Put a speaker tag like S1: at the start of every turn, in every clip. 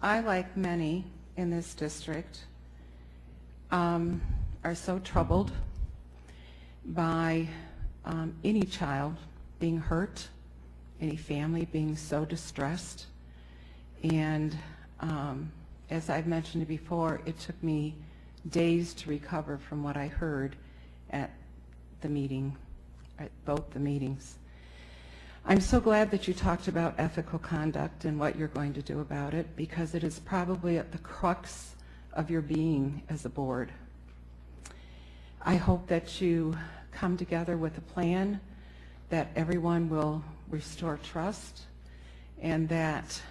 S1: I, like many in this district, are so troubled by any child being hurt, any family being so distressed. And as I've mentioned before, it took me days to recover from what I heard at the meeting, at both the meetings. I'm so glad that you talked about ethical conduct and what you're going to do about it, because it is probably at the crux of your being as a board. I hope that you come together with a plan, that everyone will restore trust, and that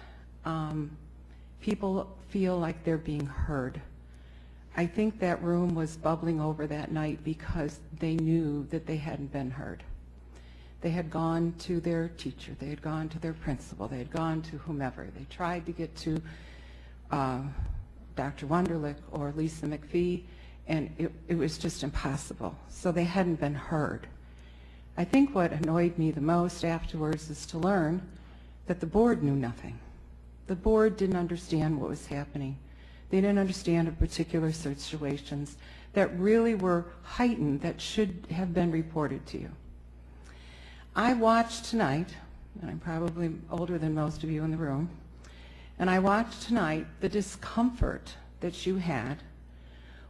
S1: people feel like they're being heard. I think that room was bubbling over that night because they knew that they hadn't been heard. They had gone to their teacher, they had gone to their principal, they had gone to whomever. They tried to get to Dr. Wunderlich or Lisa McPhee, and it was just impossible. So they hadn't been heard. I think what annoyed me the most afterwards is to learn that the board knew nothing. The board didn't understand what was happening. They didn't understand the particular situations that really were heightened, that should have been reported to you. I watched tonight, and I'm probably older than most of you in the room, and I watched tonight the discomfort that you had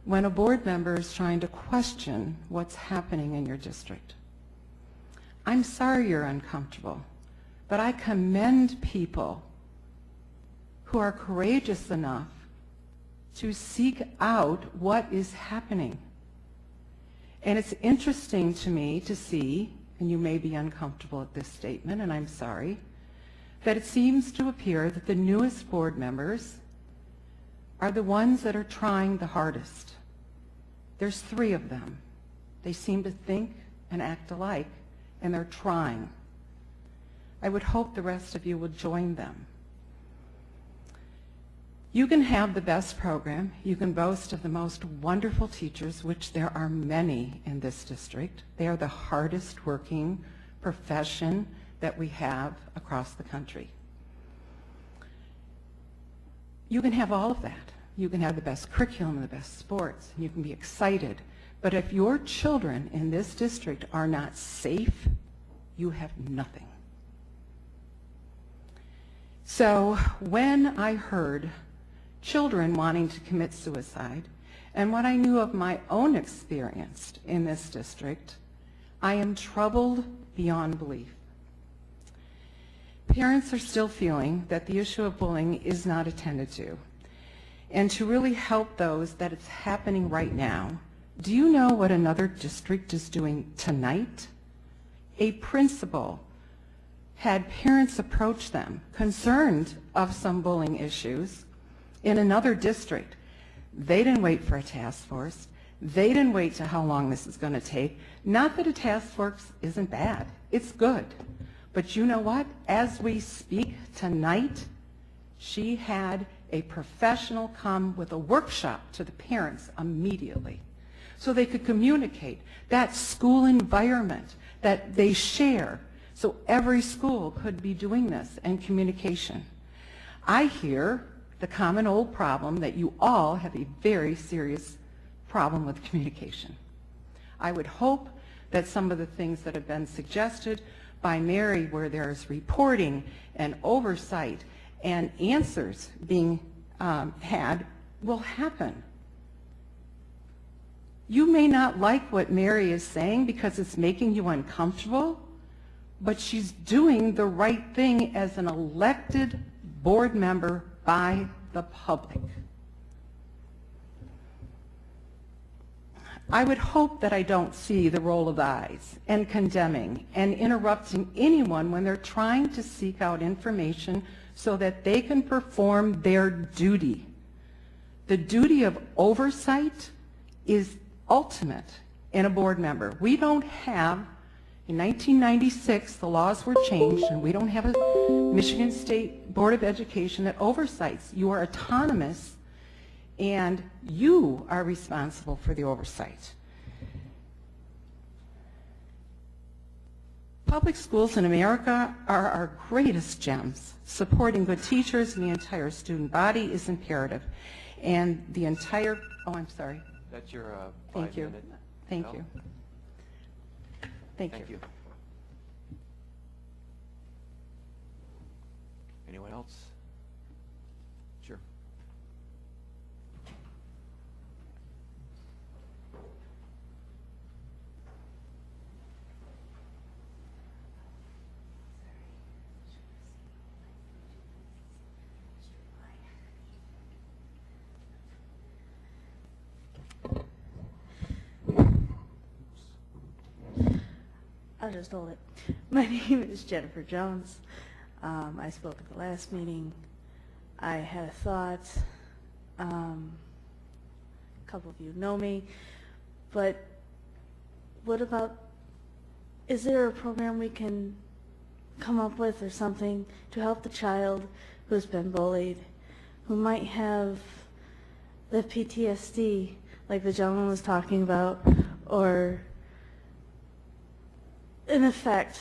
S1: when a board member is trying to question what's happening in your district. I'm sorry you're uncomfortable, but I commend people who are courageous enough to seek out what is happening. And it's interesting to me to see, and you may be uncomfortable at this statement, and I'm sorry, that it seems to appear that the newest board members are the ones that are trying the hardest. There's 3 of them. They seem to think and act alike, and they're trying. I would hope the rest of you would join them. You can have the best program. You can boast of the most wonderful teachers, which there are many in this district. They are the hardest working profession that we have across the country. You can have all of that. You can have the best curriculum and the best sports, and you can be excited. But if your children in this district are not safe, you have nothing. So when I heard children wanting to commit suicide, and what I knew of my own experience in this district, I am troubled beyond belief. Parents are still feeling that the issue of bullying is not attended to. And to really help those that it's happening right now, do you know what another district is doing tonight? A principal had parents approach them concerned of some bullying issues in another district. They didn't wait for a task force. They didn't wait to how long this is going to take. Not that a task force isn't bad. It's good. But you know what? As we speak tonight, she had a professional come with a workshop to the parents immediately so they could communicate that school environment that they share. So every school could be doing this, and communication. I hear the common old problem that you all have a very serious problem with communication. I would hope that some of the things that have been suggested by Mary, where there's reporting and oversight and answers being had, will happen. You may not like what Mary is saying because it's making you uncomfortable, but she's doing the right thing as an elected board member by the public. I would hope that I don't see the roll of eyes and condemning and interrupting anyone when they're trying to seek out information so that they can perform their duty. The duty of oversight is ultimate in a board member. We don't have, in 1996, the laws were changed, and we don't have a Michigan State Board of Education that oversights. You are autonomous, and you are responsible for the oversight. Public schools in America are our greatest gems. Supporting good teachers and the entire student body is imperative. And the entire, oh, I'm sorry.
S2: That's your
S1: Thank you.
S2: 5-minute.
S1: Thank
S2: No?
S1: you. Thank you.
S2: Anyone else? Sure.
S3: I'll just hold it. My name is Jennifer Jones. I spoke at the last meeting. I had a thought. A couple of you know me. But what about, is there a program we can come up with or something to help the child who's been bullied, who might have the PTSD like the gentleman was talking about, or in effect,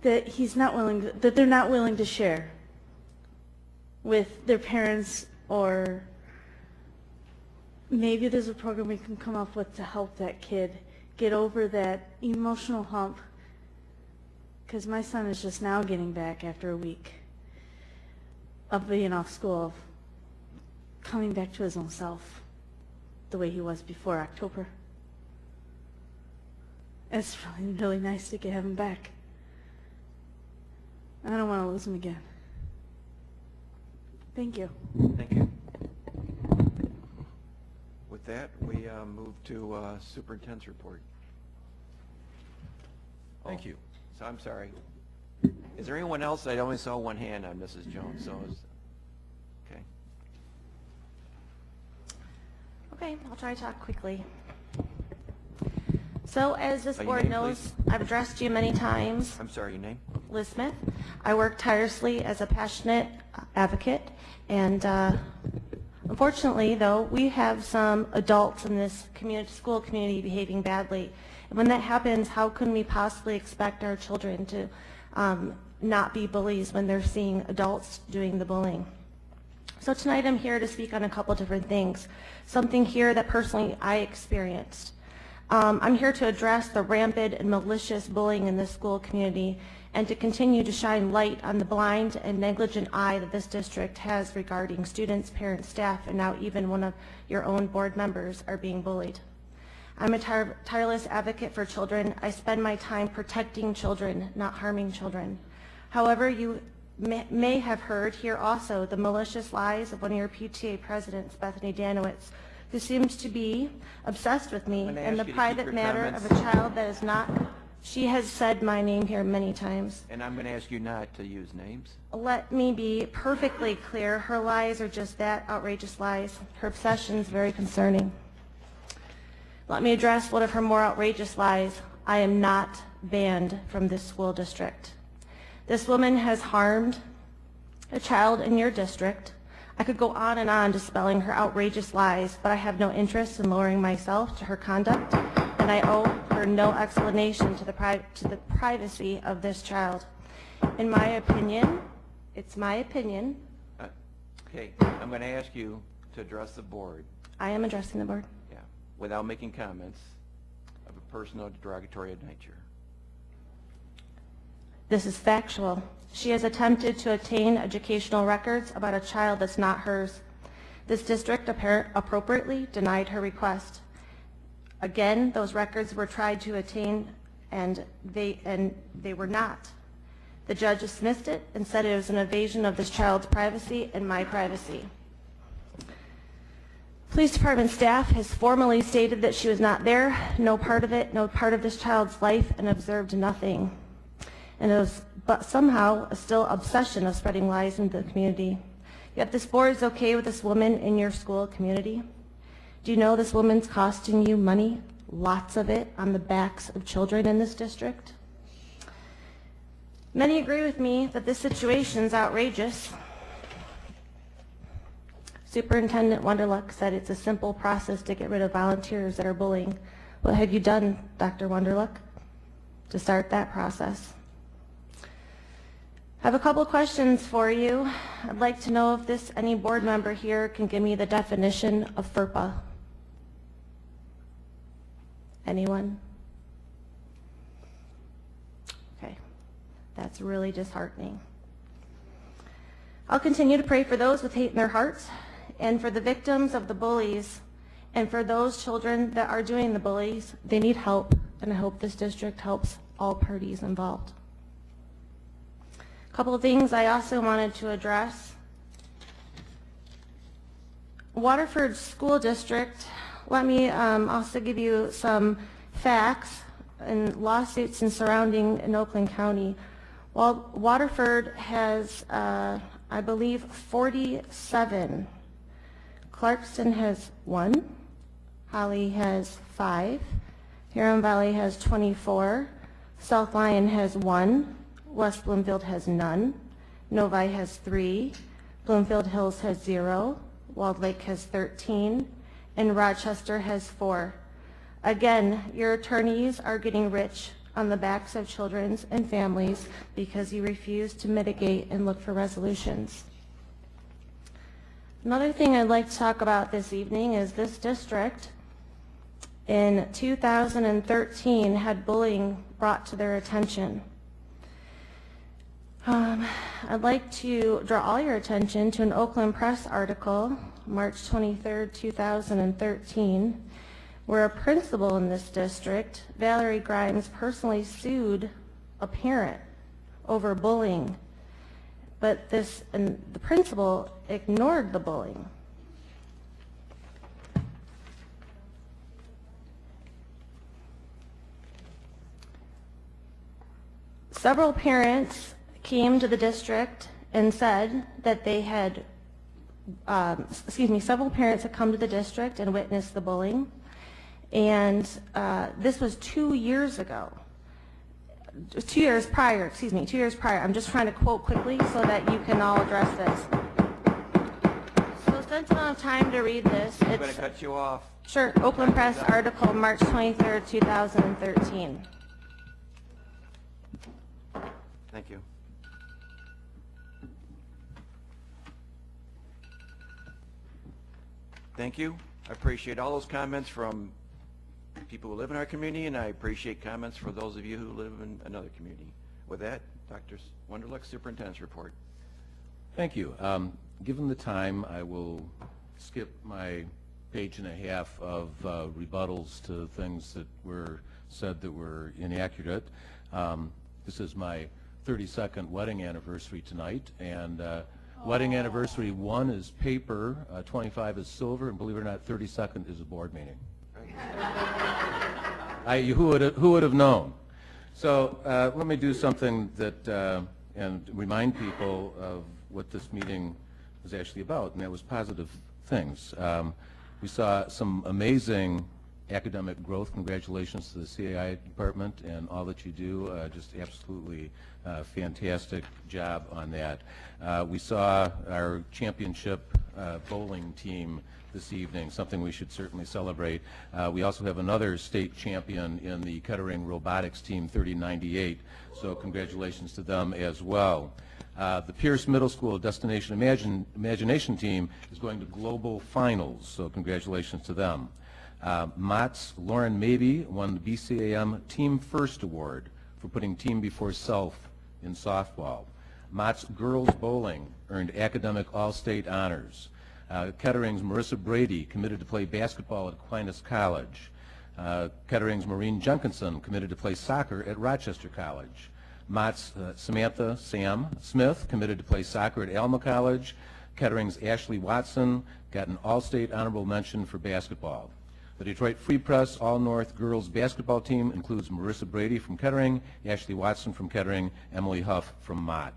S3: that he's not willing to, that they're not willing to share with their parents, or maybe there's a program we can come up with to help that kid get over that emotional hump, because my son is just now getting back after a week of being off school, coming back to his own self the way he was before October. It's really, really nice to get him back. I don't want to lose him again. Thank you.
S2: Thank you. With that, we move to superintendent's report. Thank
S4: Oh.
S2: you. So I'm sorry. Is there anyone else? I only saw one hand on Mrs. Jones. So okay.
S4: Okay, I'll try to talk quickly. So as this
S2: Your
S4: board
S2: name,
S4: knows,
S2: please?
S4: I've addressed you many times.
S2: I'm sorry. Your name?
S4: Liz Smith. I work tirelessly as a passionate advocate, and unfortunately, though, we have some adults in this school community behaving badly. And when that happens, how can we possibly expect our children to not be bullies when they're seeing adults doing the bullying? So tonight I'm here to speak on a couple different things. Something here that personally I experienced. I'm here to address the rampant and malicious bullying in the school community and to continue to shine light on the blind and negligent eye that this district has regarding students, parents, staff, and now even one of your own board members are being bullied. I'm a tireless advocate for children. I spend my time protecting children, not harming children. However, you may have heard here also the malicious lies of one of your PTA presidents, Bethany Danowitz, who seems to be obsessed with me and the private matter of a child that is not. She has said my name here many times.
S2: And I'm going to ask you not to use names.
S4: Let me be perfectly clear. Her lies are just that, outrageous lies. Her obsession is very concerning. Let me address one of her more outrageous lies. I am not banned from this school district. This woman has harmed a child in your district. I could go on and on dispelling her outrageous lies, but I have no interest in lowering myself to her conduct, and I owe her no explanation to the privacy of this child. In my opinion, it's my opinion.
S2: Okay, I'm going to ask you to address the board.
S4: I am addressing the board.
S2: Yeah, without making comments of a personal derogatory nature.
S4: This is factual. She has attempted to obtain educational records about a child that's not hers. This district appropriately denied her request. Again, those records were tried to attain, and they were not. The judge dismissed it and said it was an invasion of this child's privacy and my privacy. Police department staff has formally stated that she was not there, no part of it, no part of this child's life, and observed nothing. And it was, but somehow, a still obsession of spreading lies into the community. Yet this board is okay with this woman in your school community. Do you know this woman's costing you money? Lots of it on the backs of children in this district. Many agree with me that this situation is outrageous. Superintendent Wunderlich said it's a simple process to get rid of volunteers that are bullying. What have you done, Dr. Wunderlich? to start that process. I have a couple of questions for you. I'd like to know if any board member here can give me the definition of FERPA. Anyone? Okay, that's really disheartening. I'll continue to pray for those with hate in their hearts, and for the victims of the bullies, and for those children that are doing the bullies. They need help, and I hope this district helps all parties involved. A couple of things I also wanted to address. Waterford School District, let me also give you some facts and lawsuits surrounding in Oakland County. Well, Waterford has, I believe, 47. Clarkston has 1. Holly has 5. Huron Valley has 24. South Lyon has 1. West Bloomfield has none. Novi has 3. Bloomfield Hills has 0. Walled Lake has 13. And Rochester has 4. Again, your attorneys are getting rich on the backs of children and families because you refuse to mitigate and look for resolutions. Another thing I'd like to talk about this evening is this district in 2013 had bullying brought to their attention. I'd like to draw all your attention to an Oakland Press article, March 23rd, 2013, where a principal in this district, Valerie Grimes, personally sued a parent over bullying, but the principal ignored the bullying. Several parents came to the district and said that they had, several parents had come to the district and witnessed the bullying. And this was 2 years ago. 2 years prior, 2 years prior. I'm just trying to quote quickly so that you can all address this. So since I don't have time to read this,
S2: I'm going to cut you off.
S4: Sure, Oakland Press article, March 23rd, 2013.
S2: Thank you. Thank you. I appreciate all those comments from people who live in our community, and I appreciate comments for those of you who live in another community. With that, Dr. Wunderlich, Superintendent's report.
S5: Thank you. Given the time, I will skip my page and a half of rebuttals to things that were said that were inaccurate. This is my 32nd wedding anniversary tonight, and wedding anniversary 1 is paper, 25 is silver, and believe it or not, 32nd is a board meeting. Who would have known? So let me do something that and remind people of what this meeting was actually about, and that was positive things. We saw some amazing academic growth. Congratulations to the CAI department and all that you do. Just absolutely fantastic job on that. We saw our championship bowling team this evening, something we should certainly celebrate. We also have another state champion in the Kettering robotics team, 3098, so congratulations to them as well. The Pierce Middle School Destination Imagination team is going to global finals, so congratulations to them. Mott's Lauren Mabey won the BCAM Team First Award for putting team before self in softball. Mott's Girls Bowling earned academic all-state honors. Kettering's Marissa Brady committed to play basketball at Aquinas College. Kettering's Maureen Jenkinson committed to play soccer at Rochester College. Mott's Samantha Sam Smith committed to play soccer at Alma College. Kettering's Ashley Watson got an all-state honorable mention for basketball. The Detroit Free Press All-North girls basketball team includes Marissa Brady from Kettering, Ashley Watson from Kettering, Emily Huff from Mott.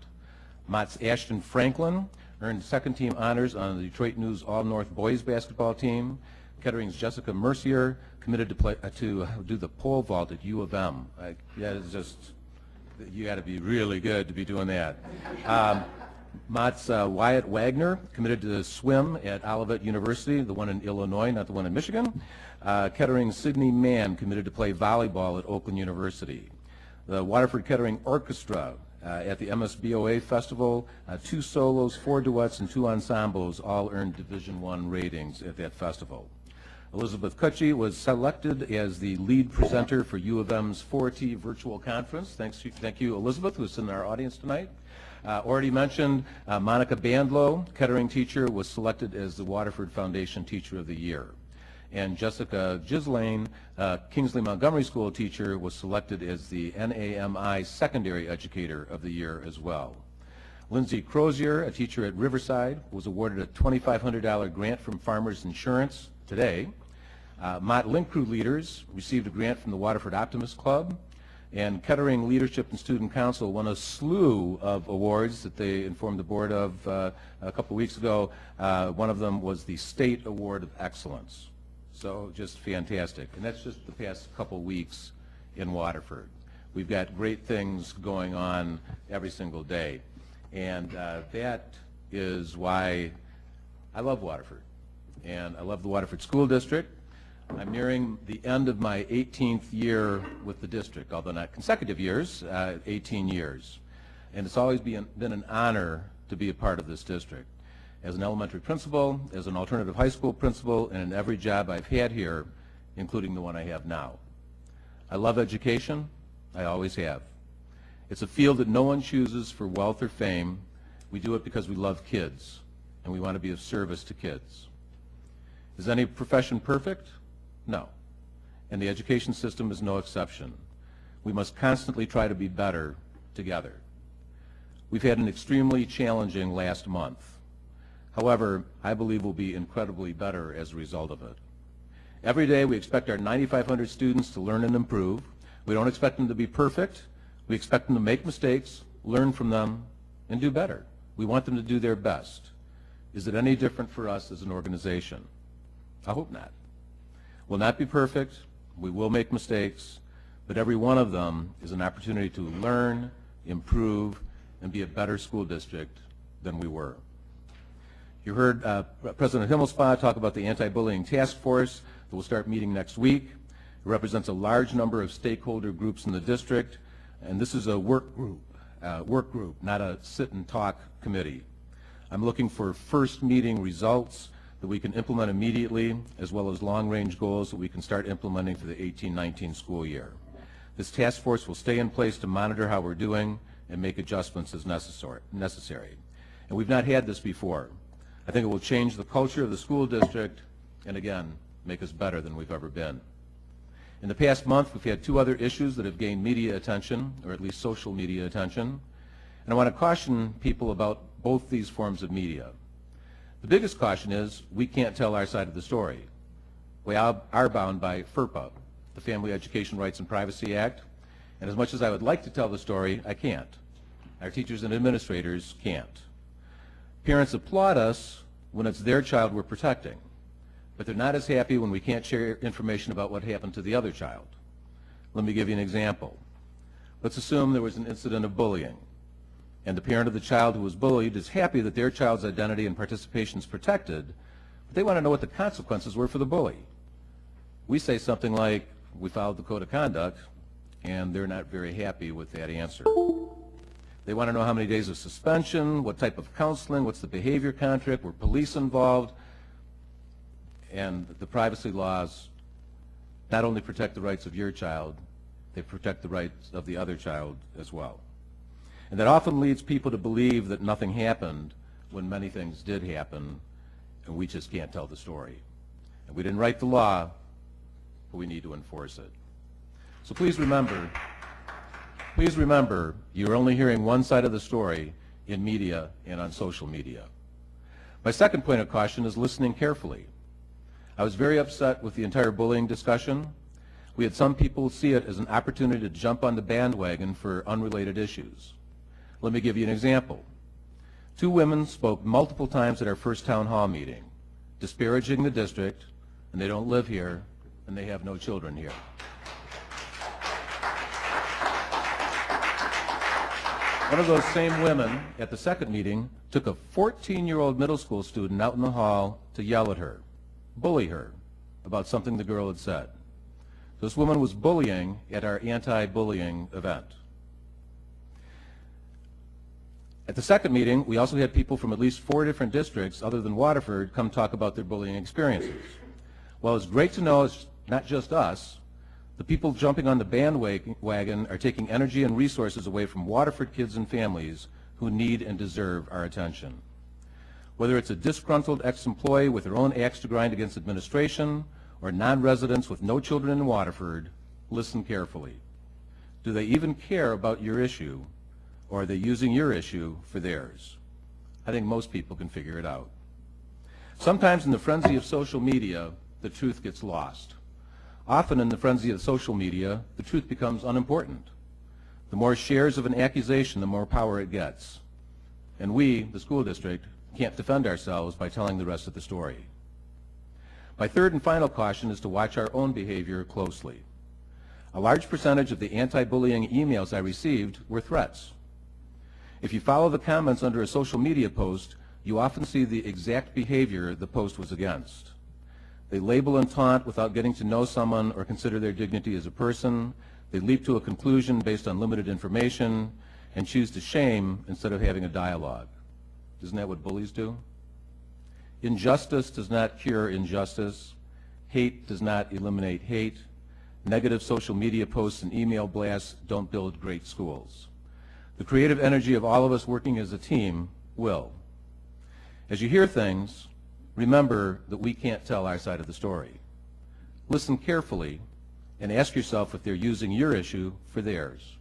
S5: Mott's Ashton Franklin earned second-team honors on the Detroit News All-North boys basketball team. Kettering's Jessica Mercier committed to play to do the pole vault at U of M. That is just, you got to be really good to be doing that. Mott's Wyatt Wagner committed to swim at Olivet University, the one in Illinois, not the one in Michigan. Kettering's Sydney Mann committed to play volleyball at Oakland University. the Waterford Kettering Orchestra at the MSBOA Festival, 2 solos, 4 duets, and 2 ensembles all earned Division I ratings at that festival. Elizabeth Kutchie was selected as the lead presenter for U of M's 4T virtual conference. Thank you, Elizabeth, who's in our audience tonight. Already mentioned, Monica Bandlow, Kettering teacher, was selected as the Waterford Foundation Teacher of the Year. And Jessica Gislane, Kingsley Montgomery School teacher, was selected as the NAMI Secondary Educator of the Year as well. Lindsay Crozier, a teacher at Riverside, was awarded a $2,500 grant from Farmers Insurance today. Mott Link Crew leaders received a grant from the Waterford Optimist Club, and Kettering Leadership and Student Council won a slew of awards that they informed the board of a couple weeks ago. One of them was the State Award of Excellence. So just fantastic. And that's just the past couple weeks in Waterford. We've got great things going on every single day. And that is why I love Waterford. And I love the Waterford School District. I'm nearing the end of my 18th year with the district, although not consecutive years, 18 years. And it's always been an honor to be a part of this district. As an elementary principal, as an alternative high school principal, and in every job I've had here, including the one I have now. I love education. I always have. It's a field that no one chooses for wealth or fame. We do it because we love kids, and we want to be of service to kids. Is any profession perfect? No. And the education system is no exception. We must constantly try to be better together. We've had an extremely challenging last month. However, I believe we'll be incredibly better as a result of it. Every day we expect our 9,500 students to learn and improve. We don't expect them to be perfect. We expect them to make mistakes, learn from them, and do better. We want them to do their best. Is it any different for us as an organization? I hope not. We'll not be perfect. We will make mistakes. But every one of them is an opportunity to learn, improve, and be a better school district than we were. You heard President Himmelspach talk about the anti-bullying task force that will start meeting next week. It represents a large number of stakeholder groups in the district, and this is a work group, not a sit and talk committee. I'm looking for first meeting results that we can implement immediately, as well as long-range goals that we can start implementing for the 18-19 school year. This task force will stay in place to monitor how we're doing and make adjustments as necessary. And we've not had this before. I think it will change the culture of the school district and, again, make us better than we've ever been. In the past month, we've had 2 other issues that have gained media attention, or at least social media attention. And I want to caution people about both these forms of media. The biggest caution is we can't tell our side of the story. We are bound by FERPA, the Family Education Rights and Privacy Act, and as much as I would like to tell the story, I can't. Our teachers and administrators can't. Parents applaud us when it's their child we're protecting, but they're not as happy when we can't share information about what happened to the other child. Let me give you an example. Let's assume there was an incident of bullying, and the parent of the child who was bullied is happy that their child's identity and participation is protected, but they want to know what the consequences were for the bully. We say something like, we followed the code of conduct, and they're not very happy with that answer. They want to know how many days of suspension, what type of counseling, what's the behavior contract, were police involved, and the privacy laws not only protect the rights of your child, they protect the rights of the other child as well. And that often leads people to believe that nothing happened when many things did happen, and we just can't tell the story. And we didn't write the law, but we need to enforce it. So please remember, you're only hearing one side of the story in media and on social media. My second point of caution is listening carefully. I was very upset with the entire bullying discussion. We had some people see it as an opportunity to jump on the bandwagon for unrelated issues. Let me give you an example. 2 women spoke multiple times at our first town hall meeting, disparaging the district, and they don't live here, and they have no children here. One of those same women at the second meeting took a 14-year-old middle school student out in the hall to yell at her, bully her about something the girl had said. This woman was bullying at our anti-bullying event. At the second meeting, we also had people from at least 4 different districts other than Waterford come talk about their bullying experiences. While it's great to know it's not just us, the people jumping on the bandwagon are taking energy and resources away from Waterford kids and families who need and deserve our attention. Whether it's a disgruntled ex-employee with their own axe to grind against administration or non-residents with no children in Waterford, listen carefully. Do they even care about your issue, or are they using your issue for theirs? I think most people can figure it out. Sometimes in the frenzy of social media, the truth gets lost. Often in the frenzy of social media, the truth becomes unimportant. The more shares of an accusation, the more power it gets. And we, the school district, can't defend ourselves by telling the rest of the story. My third and final caution is to watch our own behavior closely. A large percentage of the anti-bullying emails I received were threats. If you follow the comments under a social media post, you often see the exact behavior the post was against. They label and taunt without getting to know someone or consider their dignity as a person. They leap to a conclusion based on limited information and choose to shame instead of having a dialogue. Isn't that what bullies do? Injustice does not cure injustice. Hate does not eliminate hate. Negative social media posts and email blasts don't build great schools. The creative energy of all of us working as a team will. As you hear things, remember that we can't tell our side of the story. Listen carefully and ask yourself if they're using your issue for theirs.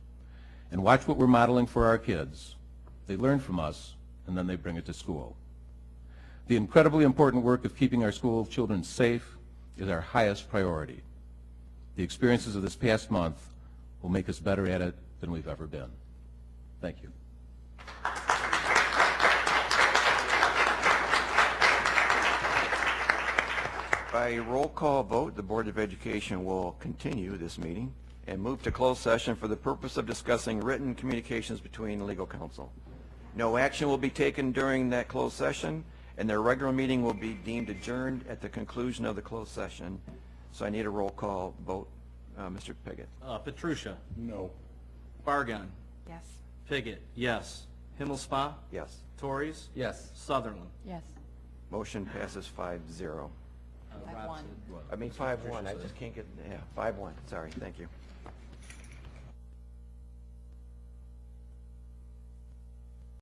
S5: And watch what we're modeling for our kids. They learn from us, and then they bring it to school. The incredibly important work of keeping our school children safe is our highest priority. The experiences of this past month will make us better at it than we've ever been. Thank you.
S2: By roll call vote, the Board of Education will continue this meeting and move to closed session for the purpose of discussing written communications between legal counsel. No action will be taken during that closed session, and their regular meeting will be deemed adjourned at the conclusion of the closed session. So I need a roll call vote. Mr. Piggott.
S6: Petrusha.
S7: No.
S6: Barghahn.
S1: Yes.
S6: Piggott. Yes. Himmelspach.
S2: Yes.
S6: Torres.
S7: Yes.
S6: Sutherland.
S1: Yes.
S2: Motion passes 5-0.
S1: 5-1.
S2: I mean 5-1. I just can't get, yeah, 5-1. Sorry. Thank you.